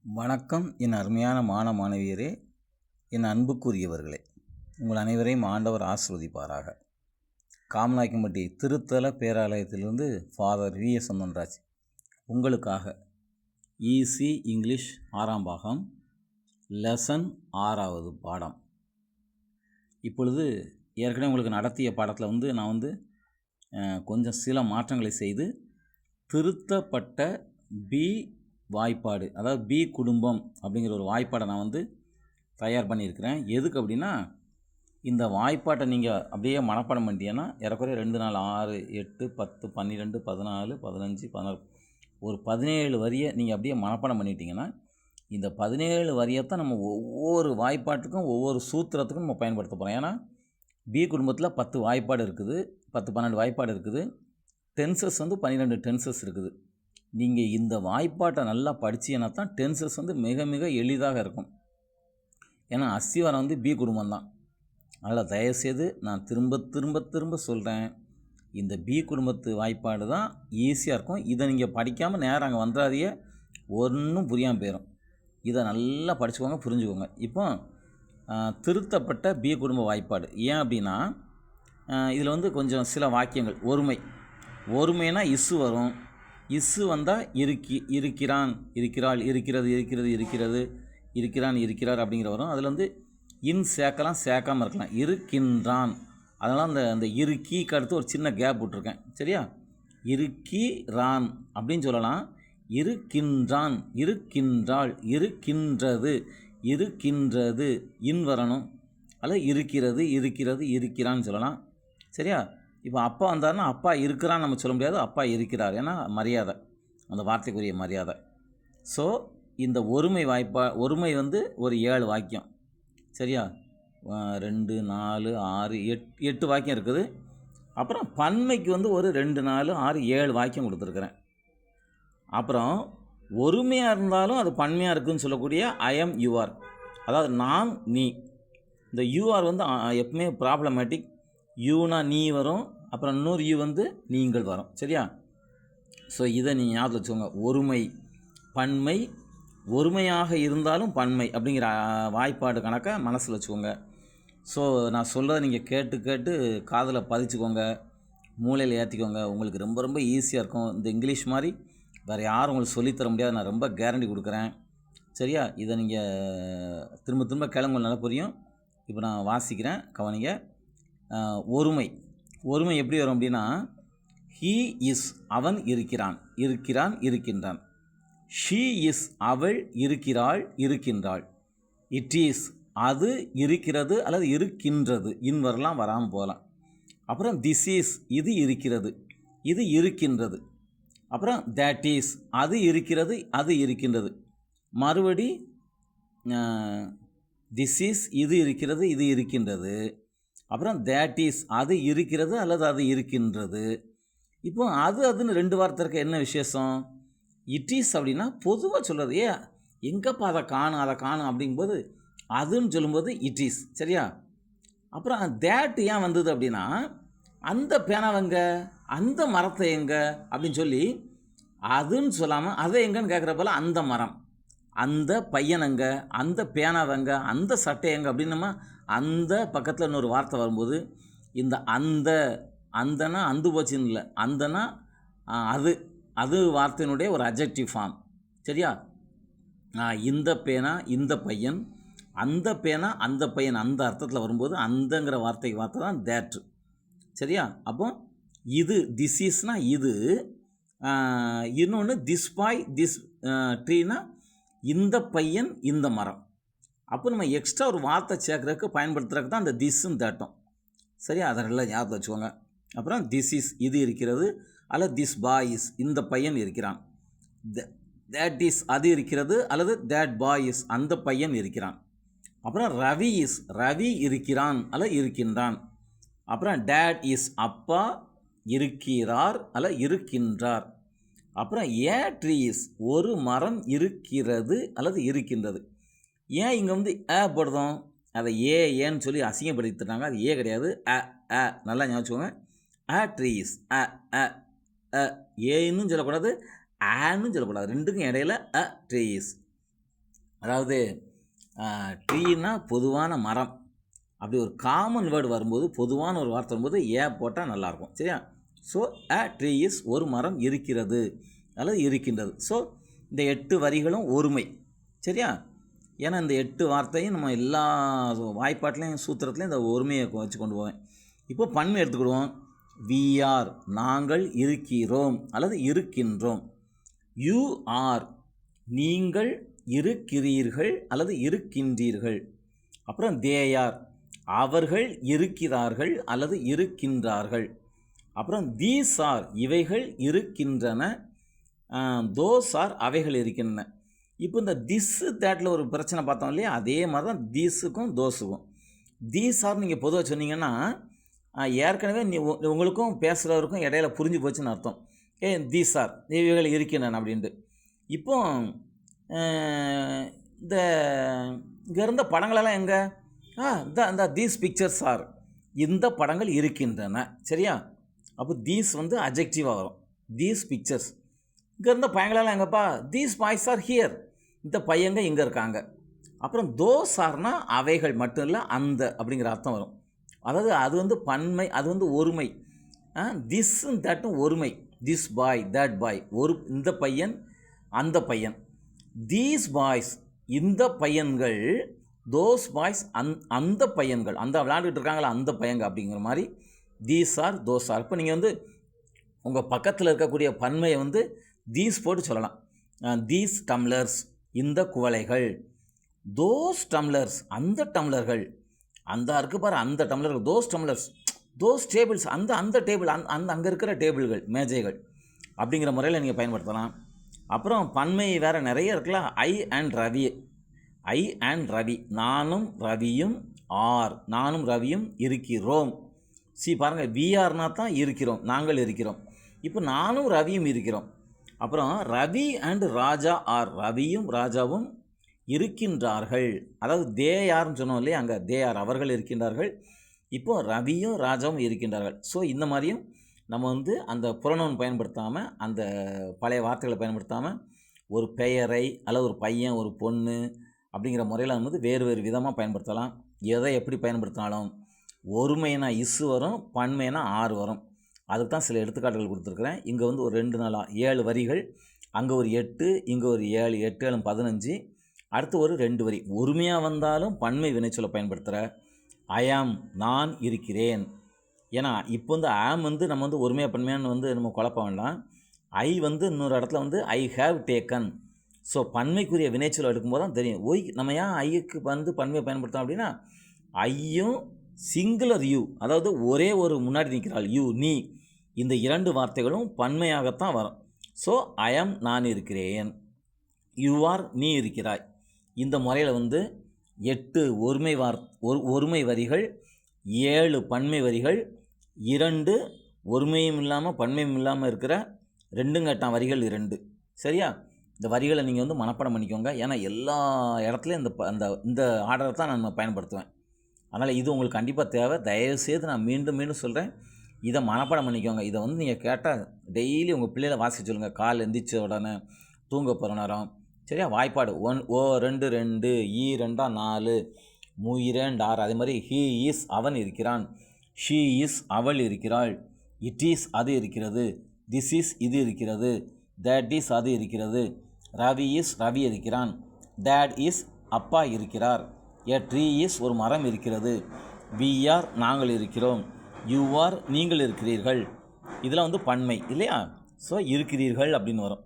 வணக்கம் என் அருமையான மாணவியரே, என் அன்புக்குரியவர்களே. உங்கள் அனைவரையும் ஆண்டவர் ஆசீர்வதிப்பாராக. காமநாயக்கம்பட்டி திருத்தல பேராலயத்திலிருந்து ஃபாதர் வி.எஸ். சந்தன்ராஜ் உங்களுக்காக ஈசி இங்கிலீஷ் 6ஆம் பாகம் லெசன் 6வது பாடம். இப்பொழுது ஏற்கனவே உங்களுக்கு நடத்திய பாடத்தில் நான் கொஞ்சம் சில மாற்றங்களை செய்து திருத்தப்பட்ட பி வாய்ப்பாடு, அதாவது பி குடும்பம் அப்படிங்கிற ஒரு வாய்ப்பாடை நான் தயார் பண்ணியிருக்கிறேன். எதுக்கு அப்படின்னா, இந்த வாய்ப்பாட்டை நீங்கள் அப்படியே மனப்பாடம் பண்ணிட்டீங்கன்னா ஏறக்குறைய 2 நாள் 6, 8, 10, 12, 14, 15, 16 ஒரு 17 வரியை நீங்கள் அப்படியே மனப்பாடம் பண்ணிட்டீங்கன்னா, இந்த 17 வரியைத்தான் நம்ம ஒவ்வொரு வாய்ப்பாட்டுக்கும் ஒவ்வொரு சூத்திரத்துக்கும் நம்ம பயன்படுத்த போகிறோம். ஏன்னா பி குடும்பத்தில் 10 வாய்ப்பாடு இருக்குது, 10-12 வாய்ப்பாடு இருக்குது. டென்சஸ் 12 டென்சஸ் இருக்குது. நீங்கள் இந்த வாய்ப்பாட்டை நல்லா படித்தீங்கன்னா தான் டென்சஸ் மிக மிக எளிதாக இருக்கும். ஏன்னா அஸ்திவாரம் பி குடும்பம் தான். அதனால் தயவுசெய்து நான் திரும்ப திரும்ப திரும்ப சொல்கிறேன், இந்த பி குடும்பத்து வாய்ப்பாடு தான் ஈஸியாக இருக்கும். இதை நீங்கள் படிக்காமல் நேரம் அங்கே வந்துடாதீங்க, ஒன்றும் புரியாமல் போயிடும். இதை நல்லா படிச்சுக்கோங்க, புரிஞ்சுக்கோங்க. இப்போ திருத்தப்பட்ட பி குடும்ப வாய்ப்பாடு ஏன் அப்படின்னா, இதில் கொஞ்சம் சில வாக்கியங்கள் ஒருமைனா இஸ்ஸு வரும். இஸ்ஸு வந்தால் இருக்கிறான், இருக்கிறாள், இருக்கிறது, இருக்கிறான், இருக்கிறார் அப்படிங்கிற வரும். அதில் இன் சேர்க்கலாம், சேர்க்காமல் இருக்கலாம். இருக்கின்றான், அதனால் அந்த இருக்கீக்கு அடுத்து ஒரு சின்ன கேப் விட்ருக்கேன். சரியா? இருக்கிறான் அப்படின்னு சொல்லலாம். இருக்கின்றான், இருக்கின்றாள், இருக்கின்றது இன் வரணும். அதில் இருக்கிறது, இருக்கிறான்னு சொல்லலாம். சரியா? இப்போ அப்பா வந்தார்னா அப்பா இருக்கிறான்னு நம்ம சொல்ல முடியாது, அப்பா இருக்கிறார். ஏன்னா மரியாதை, அந்த வார்த்தைக்குரிய மரியாதை. ஸோ இந்த ஒருமை ஒருமை ஒரு 7 வாக்கியம். சரியா? 2, 4, 6, 8 வாக்கியம் இருக்குது. அப்புறம் பன்மைக்கு ஒரு 2, 4, 6, 7 வாக்கியம் கொடுத்துருக்குறேன். அப்புறம் ஒருமையாக இருந்தாலும் அது பன்மையாக இருக்குதுன்னு சொல்லக்கூடிய ஐ எம் யூஆர், அதாவது நான் நீ. இந்த யூஆர் எப்பவுமே ப்ராப்ளமேட்டிக். யூனா நீ வரும், அப்புறம் இன்னொரு யூ நீங்கள் வரும். சரியா? ஸோ இதை நீங்கள் ஞாபகம் வச்சுக்கோங்க. ஒருமை பன்மை, ஒருமையாக இருந்தாலும் பன்மை அப்படிங்கிற வாய்ப்பாடு கணக்கை மனசில் வச்சுக்கோங்க. ஸோ நான் சொல்கிறத நீங்கள் கேட்டு கேட்டு காதில் பதிச்சுக்கோங்க, மூளையில் ஏற்றிக்கோங்க. உங்களுக்கு ரொம்ப ரொம்ப ஈஸியாக இருக்கும். இந்த இங்கிலீஷ் மாதிரி வேறு யாரும் உங்களுக்கு சொல்லித்தர முடியாது, நான் ரொம்ப கேரண்டி கொடுக்குறேன். சரியா? இதை நீங்கள் திரும்ப திரும்ப கேளுங்க, நல்லா புரியும். இப்போ நான் வாசிக்கிறேன், கவனிங்க. ஒருமை எப்படி வரும் அப்படின்னா, ஹீ இஸ் அவன் இருக்கிறான், இருக்கின்றான். ஷீ இஸ் அவள் இருக்கிறாள், இருக்கின்றாள். இட் இஸ் அது இருக்கிறது அல்லது இருக்கின்றது, இன் வரலாம், வராமல் போகலாம். அப்புறம் திஸ் இஸ் இது இருக்கிறது, இது இருக்கின்றது. அப்புறம் தேட் இஸ் அது இருக்கிறது, அது இருக்கின்றது. மறுபடி திஸ் இஸ் இது இருக்கிறது, இது இருக்கின்றது. அப்புறம் தேட் இஸ் அது இருக்கிறது அல்லது அது இருக்கின்றது. இப்போ அதுன்னு 2 வார்த்தை இருக்க என்ன விசேஷம்? இட் இஸ் அப்படின்னா பொதுவாக சொல்கிறது. எங்கப்பா அதை காணும் அப்படிங்கும்போது அதுன்னு சொல்லும்போது இட் இஸ். சரியா? அப்புறம் தேட் ஏன் வந்தது அப்படின்னா, அந்த பேனாவங்க, அந்த மரத்தை எங்கே அப்படின்னு சொல்லி அதுன்னு சொல்லாமல் அதை எங்கன்னு கேட்குறப்பல அந்த மரம், அந்த பையனங்க, அந்த பேனாவங்க, அந்த சட்டை எங்கே அப்படின்னு நம்ம அந்த பக்கத்தில் இன்னொரு வார்த்தை வரும்போது இந்த அந்தனா அந்து போச்சுன்னு இல்லை, அந்தனா அது வார்த்தையினுடைய ஒரு அட்ஜெக்டிவ் ஃபார்ம். சரியா? இந்த பேனா இந்த பையன், அந்த பேனா அந்த பையன், அந்த அர்த்தத்தில் வரும்போது அந்தங்கிற வார்த்தை தான் தேட். சரியா? அப்போ இது திஸ் இஸ்னா இது, இன்னொன்று திஸ் பாய் திஸ் ட்ரீனா இந்த பையன் இந்த மரம். அப்போ நம்ம எக்ஸ்ட்ரா ஒரு வார்த்தை சேர்க்குறதுக்கு பயன்படுத்துறதுக்கு தான் அந்த திஸ்ஸும் தேட்டும். சரியா? அதை நல்லா ஞாபகம் வச்சுக்கோங்க. அப்புறம் திஸ் இஸ் இது இருக்கிறது, அல்லது திஸ் பாய் இஸ் இந்த பையன் இருக்கிறான். தேட் இஸ் அது இருக்கிறது, அல்லது தேட் பாய் இஸ் அந்த பையன் இருக்கிறான். அப்புறம் ரவி இஸ் ரவி இருக்கிறான் அல்லது இருக்கின்றான். அப்புறம் டேட் இஸ் அப்பா இருக்கிறார் அல்லது இருக்கின்றார். அப்புறம் ஏ ட்ரீ இஸ் ஒரு மரம் இருக்கிறது அல்லது இருக்கின்றது. ஏன் இங்கே போடுறோம்? அதை ஏன்னு சொல்லி அசிங்கப்படுத்திட்டாங்க. அது கிடையாது, நல்லா ஞாபகம். ட்ரீஸ் ஏன்னு சொல்லக்கூடாது, ஆன்னு சொல்லக்கூடாது. ரெண்டுக்கும் இடையில ட்ரீஸ். அதாவது ட்ரீனா பொதுவான மரம், அப்படி ஒரு காமன் வேர்டு வரும்போது, பொதுவான ஒரு வார்த்தை வரும்போது போட்டால் நல்லாயிருக்கும். சரியா? ஸோ ட்ரீ இஸ் ஒரு மரம் இருக்கிறது அல்லது இருக்கின்றது. ஸோ இந்த 8 வரிகளும் ஒருமை. சரியா? ஏன்னா இந்த 8 வார்த்தையும் நம்ம எல்லா வாய்ப்பாட்டிலையும் சூத்திரத்துலையும் இந்த ஒருமையை வச்சு கொண்டு போவேன். இப்போ பன்மை எடுத்துக்கிடுவோம். வி ஆர் நாங்கள் இருக்கிறோம் அல்லது இருக்கின்றோம். யூ ஆர் நீங்கள் இருக்கிறீர்கள் அல்லது இருக்கின்றீர்கள். அப்புறம் தே ஆர் அவர்கள் இருக்கிறார்கள் அல்லது இருக்கின்றார்கள். அப்புறம் தீஸ் ஆர் இவைகள் இருக்கின்றன, தோஸ் ஆர் அவைகள் இருக்கின்றன. இப்போ இந்த திஸ்ஸு தேட்டில் ஒரு பிரச்சனை பார்த்தோம் இல்லையா, அதே மாதிரி தான் தீஸுக்கும் தோஸுக்கும். தீஸ் ஆர் நீங்கள் பொதுவாக சொன்னீங்கன்னா ஏற்கனவே உங்களுக்கும் பேசுகிறவருக்கும் இடையில புரிஞ்சு போச்சுன்னு அர்த்தம். தீஸ் ஆர் இவைகள் இருக்கின்றன அப்படின்ட்டு. இப்போ இந்த இங்கே இருந்த படங்களெல்லாம் எங்கே? இந்த தீஸ் பிக்சர்ஸ் ஆர் இந்த படங்கள் இருக்கின்றன. சரியா? அப்போ தீஸ் வந்து அட்ஜெக்டிவாக வரும். These pictures. இங்கே இருந்த பையங்களெல்லாம் எங்கப்பா? தீஸ் பாய்ஸ் ஆர் ஹியர் இந்த பையங்க இங்கே இருக்காங்க. அப்புறம் தோஸ் ஆர்னா அவைகள் மட்டும் இல்லை, அந்த அப்படிங்கிற அர்த்தம் வரும். அதாவது அது வந்து பன்மை, அது வந்து ஒருமை. திஸ்ஸும் தட்டும் ஒருமை. திஸ் பாய் தட் பாய், ஒரு இந்த பையன் அந்த பையன். தீஸ் பாய்ஸ் இந்த பையன்கள், தோஸ் பாய்ஸ் அந்த பையன்கள், அந்த விளையாண்டுட்டு இருக்காங்களா அந்த பையங்க அப்படிங்கிற மாதிரி தீஸ் ஆர் தோஸ் ஆர். இப்போ நீங்கள் வந்து உங்கள் பக்கத்தில் இருக்கக்கூடிய பன்மையை வந்து தீஸ் போட்டு சொல்லலாம். தீஸ் டம்ளர்ஸ் இந்த குவளைகள். தோஸ் டம்ளர்ஸ் அந்த டம்ளர்கள், அந்த இருக்கு பாரு அந்த டம்ளர்கள். தோஸ் டம்ளர்ஸ், தோஸ் டேபிள்ஸ் அந்த டேபிள், அந்த அங்கே இருக்கிற டேபிள்கள் மேஜைகள் அப்படிங்கிற முறையில் நீங்கள் பயன்படுத்தலாம். அப்புறம் பன்மை வேறு நிறைய இருக்குல்ல. I and Ravi. I and Ravi, நானும் ரவியும் ஆர், நானும் ரவியும் இருக்கிறோம். பாருங்கள், விஆர்னா தான் இருக்கிறோம், நாங்கள் இருக்கிறோம். இப்போ நானும் ரவியும் இருக்கிறோம். அப்புறம் ரவி அண்ட் ராஜா ஆர், ரவியும் ராஜாவும் இருக்கின்றார்கள். அதாவது தே யார்னு சொன்னோம் இல்லையா, அங்கே தே ஆர் அவர்கள் இருக்கின்றார்கள். இப்போ ரவியும் ராஜாவும் இருக்கின்றார்கள். ஸோ இந்த மாதிரியும் நம்ம வந்து அந்த புறநவுன் பயன்படுத்தாமல், அந்த பழைய வார்த்தைகளை பயன்படுத்தாமல் ஒரு பெயரை அல்லது ஒரு பையன் ஒரு பொண்ணு அப்படிங்கிற முறையில் வந்து வேறு வேறு விதமாக பயன்படுத்தலாம். எதை எப்படி பயன்படுத்தினாலும் ஒருமைனா இஸ்ஸு வரும், பன்மைனா ஆறு வரும். அதுக்கு தான் சில எடுத்துக்காட்டுகள் கொடுத்துருக்குறேன். இங்கே வந்து ஒரு 2 நாளாக 7 வரிகள், அங்கே ஒரு 8, இங்கே ஒரு 7, 8 7 15, அடுத்து ஒரு 2 வரி. ஒருமையாக வந்தாலும் பன்மை வினைச்சொல்லை பயன்படுத்துகிற ஐஆம் நான் இருக்கிறேன். ஏன்னா இப்போ வந்து ஆம் வந்து நம்ம வந்து ஒருமையாக பன்மையான்னு வந்து நம்ம குழப்ப வேண்டாம். ஐ வந்து இன்னொரு இடத்துல வந்து ஐ ஹேவ் டேக்கன். ஸோ பன்மைக்குரிய வினைச்சொல் எடுக்கும்போது தான் தெரியும். நம்ம ஏன் ஐக்கு வந்து பன்மையை பயன்படுத்தோம் அப்படின்னா, ஐயும் சிங்குலர் யூ, அதாவது ஒரே ஒரு முன்னாடி நிற்கிறாள் யூ நீ, இந்த 2 வார்த்தைகளும் பன்மையாகத்தான் வரும். ஸோ ஐஎம் நான் இருக்கிறேன், யூ ஆர் நீ இருக்கிறாய். இந்த முறையில் வந்து 8 ஒருமை வரிகள், 7 பன்மை வரிகள், 2 ஒருமையும் இல்லாமல் பன்மையும் இல்லாமல் இருக்கிற 2 கட்டாம் வரிகள் 2. சரியா? இந்த வரிகளை நீங்கள் வந்து மனப்பாடம் பண்ணிக்கோங்க. ஏன்னா எல்லா இடத்துலையும் இந்த ஆர்டரை தான் நான் பயன்படுத்துவேன். அதனால் இது உங்களுக்கு கண்டிப்பாக தேவை. தயவுசெய்து நான் மீண்டும் மீண்டும் சொல்கிறேன், இதை மனப்பாடம் பண்ணிக்கோங்க. இதை வந்து நீங்கள் கேட்டால் டெய்லி உங்கள் பிள்ளைகளை வாசிக்க சொல்லுங்கள். கால் எந்திரிச்ச உடனே, தூங்க போகிற நேரம். சரியா? வாய்ப்பாடு 1 ஓ 2 2 ஈ 2 4 மூ 2 6. அதே மாதிரி ஹீ இஸ் அவன் இருக்கிறான், ஷீ இஸ் அவள் இருக்கிறாள், இட் இஸ் அது இருக்கிறது, திஸ் இஸ் இது இருக்கிறது, தட் இஸ் அது இருக்கிறது, ரவி இஸ் ரவி இருக்கிறான், டேட் இஸ் அப்பா இருக்கிறார், எ ட்ரீ இஸ் ஒரு மரம் இருக்கிறது, வி ஆர் நாங்கள் இருக்கிறோம், யூ ஆர் நீங்கள் இருக்கிறீர்கள். இதெல்லாம் வந்து பன்மை இல்லையா? ஸோ இருக்கிறீர்கள் அப்படின்னு வரும்.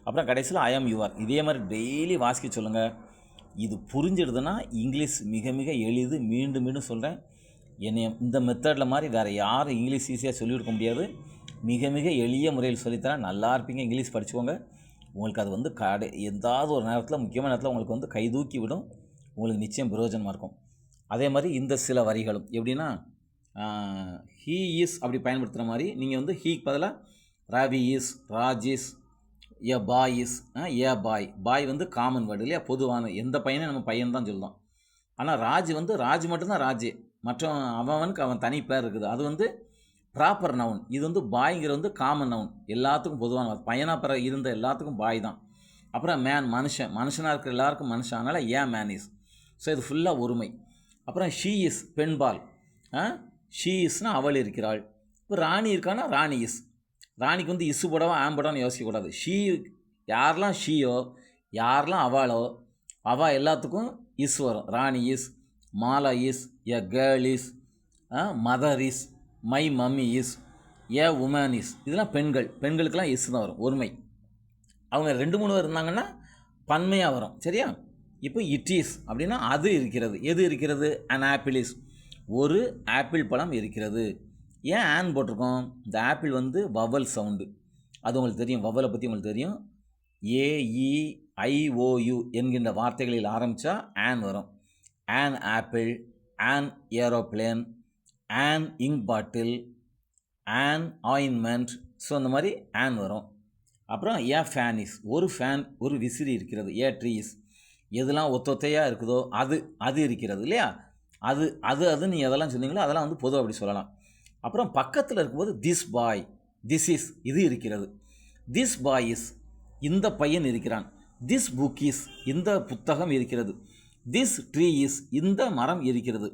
அப்புறம் கடைசியில் ஐ ஆம் யூ ஆர். இதே மாதிரி டெய்லி வாசிக்க சொல்லுங்கள். இது புரிஞ்சிடுதுன்னா இங்கிலீஷ் மிக மிக எளிது. மீண்டும் மீண்டும் சொல்கிறேன், என்னை இந்த மெத்தடில் மாதிரி வேறு யாரும் இங்கிலீஷ் ஈஸியாக சொல்லிக் கொடுக்க முடியாது. மிக மிக எளிய முறையில் சொல்லித்தரேன். நல்லா இருப்பீங்க. இங்கிலீஷ் படிச்சுக்கோங்க. உங்களுக்கு அது வந்து எந்தாவது ஒரு நேரத்தில், முக்கியமான நேரத்தில் உங்களுக்கு வந்து கைதூக்கி விடும். உங்களுக்கு நிச்சயம் பிரயோஜனமாக இருக்கும். அதே மாதிரி இந்த சில வரிகளும் எப்படின்னா, ஹீ இஸ் அப்படி பயன்படுத்துகிற மாதிரி நீங்கள் வந்து ஹீக்கு பதிலாக Ravi is, Raj is, a boy is, a boy. Boy வந்து காமன் வேர்டு இல்லையா, பொதுவான. எந்த பையனே நம்ம பையன் தான் சொல்லுவோம். ஆனால் ராஜ் வந்து ராஜ் மட்டும்தான் ராஜ். மற்ற அவனுக்கு அவன் தனி பேர் இருக்குது, அது வந்து ப்ராப்பர் நவுன். இது வந்து பாய்ங்கிற வந்து காமன் நவுன், எல்லாத்துக்கும் பொதுவான. பையனாக இருந்த எல்லாத்துக்கும் பாய் தான். அப்புறம் மேன் மனுஷனாக இருக்கிற எல்லாருக்கும் மனுஷன், அதனால் ஏன் மேன் இஸ். ஸோ இது ஃபுல்லாக ஒருமை. அப்புறம் ஷீ இஸ் பெண்பால், ஷீ இஸ்னால் அவள் இருக்கிறாள். இப்போ ராணி இருக்கான்னா ராணி இஸ். ராணிக்கு வந்து இசு போடவா ஆம்படான்னு யோசிக்கக்கூடாது. ஷீ யாரெல்லாம் ஷீயோ, யாரெல்லாம் அவளோ, அவள் எல்லாத்துக்கும் இஸ் வரும். Rani is, Mala is, a girl is, mother is, my mummy is, a woman is. இதெல்லாம் பெண்களுக்கெல்லாம் இஸ் தான் வரும், ஒருமை. அவங்க 2-3 பேர் இருந்தாங்கன்னா பன்மையாக வரும். சரியா? இப்போ இட் இஸ் அப்படின்னா அது இருக்கிறது. எது இருக்கிறது? அன் ஆப்பிள் இஸ், ஒரு ஆப்பிள் பழம் இருக்கிறது. ஏன் ஆன் போட்டிருக்கோம்? இந்த ஆப்பிள் வந்து வவல் சவுண்டு, அது உங்களுக்கு தெரியும். வவலை பற்றி உங்களுக்கு தெரியும். AEIOU என்கின்ற வார்த்தைகளில் ஆரம்பித்தா ஆன் வரும். An apple, on aeroplane, on ink bottle, on ointment. So அந்த மாதிரி ஆன் வரும். அப்புறம் ஏ ஃபேன் இஸ், ஒரு ஃபேன், ஒரு விசிறி இருக்கிறது. ஏ ட்ரீ இஸ், எதெல்லாம் ஒத்தொத்தையாக இருக்குதோ அது இருக்கிறது இல்லையா? அது நீங்கள் எதெல்லாம் சொன்னீங்களோ அதெல்லாம் வந்து பொதுவாக அப்படி சொல்லலாம். அப்புறம் பக்கத்தில் இருக்கும்போது திஸ் பாய், திஸ் இஸ், இது இருக்கிறது. திஸ் பாய் இஸ், இந்த பையன் இருக்கிறான். திஸ் புக் இஸ், இந்த புத்தகம் இருக்கிறது. திஸ் ட்ரீ இஸ், இந்த மரம் இருக்கிறது.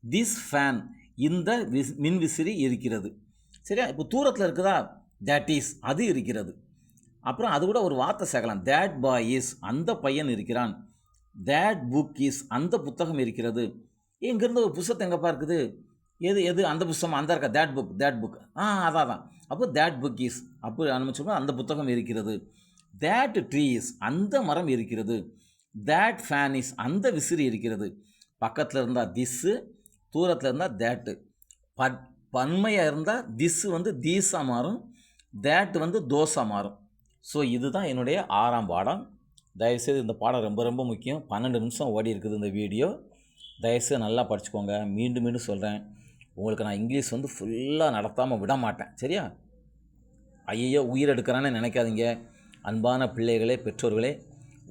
திஸ் ஃபேன், இந்த மின்விசிறி இருக்கிறது. சரியா? இப்போ தூரத்தில் இருக்குதா? தேட் இஸ், அது இருக்கிறது. அப்புறம் அது கூட ஒரு வார்த்தை சேர்க்கலாம். தேட் பாய் இஸ், அந்த பையன் இருக்கிறான். தேட் புக் இஸ், அந்த புத்தகம் இருக்கிறது. இங்கேருந்து ஒரு புத்தகத்தை எங்கப்பா இருக்குது? எது அந்த புத்தகம் அந்த இருக்கா? தேட் புக் அதான். அப்போ தேட் புக் இஸ், அப்போ ஆரம்பிச்சோம்னா அந்த புத்தகம் இருக்கிறது. தேட் ட்ரீ இஸ், அந்த மரம் இருக்கிறது. தேட் ஃபேன் இஸ், அந்த விசிறி இருக்கிறது. பக்கத்தில் இருந்தால் திஸ்ஸு, தூரத்தில் இருந்தால் தேட்டு. பன்மையாக இருந்தால் திஸ்ஸு வந்து தீஸாக மாறும், தேட்டு வந்து தோஸாக மாறும். ஸோ இதுதான் என்னுடைய 6ஆம் பாடம். தயவுசெய்து இந்த பாடம் ரொம்ப ரொம்ப முக்கியம். 12 நிமிஷம் ஓடி இருக்குது இந்த வீடியோ. தயவுசெய்து நல்லா படிச்சுக்கோங்க. மீண்டும் சொல்கிறேன், உங்களுக்கு நான் இங்கிலீஷ் வந்து ஃபுல்லாக நடத்தாமல் விட மாட்டேன். சரியா? ஐயோ உயிர் எடுக்கிறான்னு நினைக்காதீங்க. அன்பான பிள்ளைகளே, பெற்றோர்களே,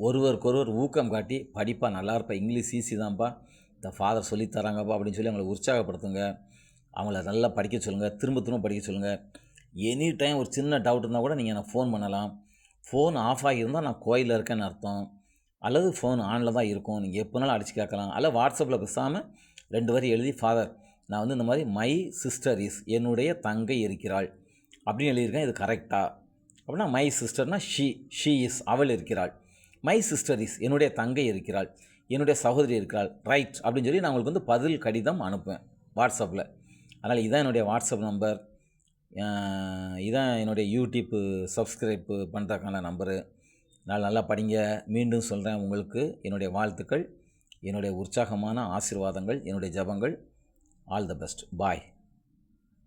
ஒருவருக்கொருவர் ஊக்கம் காட்டி படிப்பா, நல்லா இருப்பா, இங்கிலீஷ் ஈஸி தான்ப்பா, இந்த ஃபாதர் சொல்லித்தராங்கப்பா அப்படின்னு சொல்லி அவங்களை உற்சாகப்படுத்துங்க. அவங்கள நல்லா படிக்க சொல்லுங்கள், திரும்ப படிக்க சொல்லுங்கள். எனி டைம் ஒரு சின்ன டவுட் இருந்தால் கூட நீங்கள் எனக்கு ஃபோன் பண்ணலாம். ஃபோன் ஆஃப் ஆகியிருந்தால் நான் கோயிலில் இருக்கேன்னு அர்த்தம், அல்லது ஃபோன் ஆனில் தான் இருக்கும். நீங்கள் எப்போனாலும் அடித்து கேட்கலாம். அல்லது வாட்ஸ்அப்பில் பேசாமல் 2 வரி எழுதி, ஃபாதர் நான் வந்து இந்த மாதிரி மை சிஸ்டர் இஸ், என்னுடைய தங்கை இருக்கிறாள் அப்படின்னு எழுதியிருக்கேன், இது கரெக்டாக அப்படின்னா மை சிஸ்டர்னா ஷீ இஸ், அவள் இருக்கிறாள். மை சிஸ்டர் இஸ், என்னுடைய தங்கை இருக்கிறாள், என்னுடைய சகோதரி இருக்கிறாள், ரைட் அப்படின்னு சொல்லி நான் உங்களுக்கு வந்து பதில் கடிதம் அனுப்புவேன் வாட்ஸ்அப்பில். அதனால் இதான் என்னுடைய வாட்ஸ்அப் நம்பர், இதான் என்னுடைய யூடியூப்பு சப்ஸ்கிரைப் பண்ணுறதுக்கான நம்பரு. நல்லா படிங்க. மீண்டும் சொல்கிறேன், உங்களுக்கு என்னுடைய வாழ்த்துக்கள், என்னுடைய உற்சாகமான ஆசீர்வாதங்கள், என்னுடைய ஜெபங்கள். All the best. பாய்.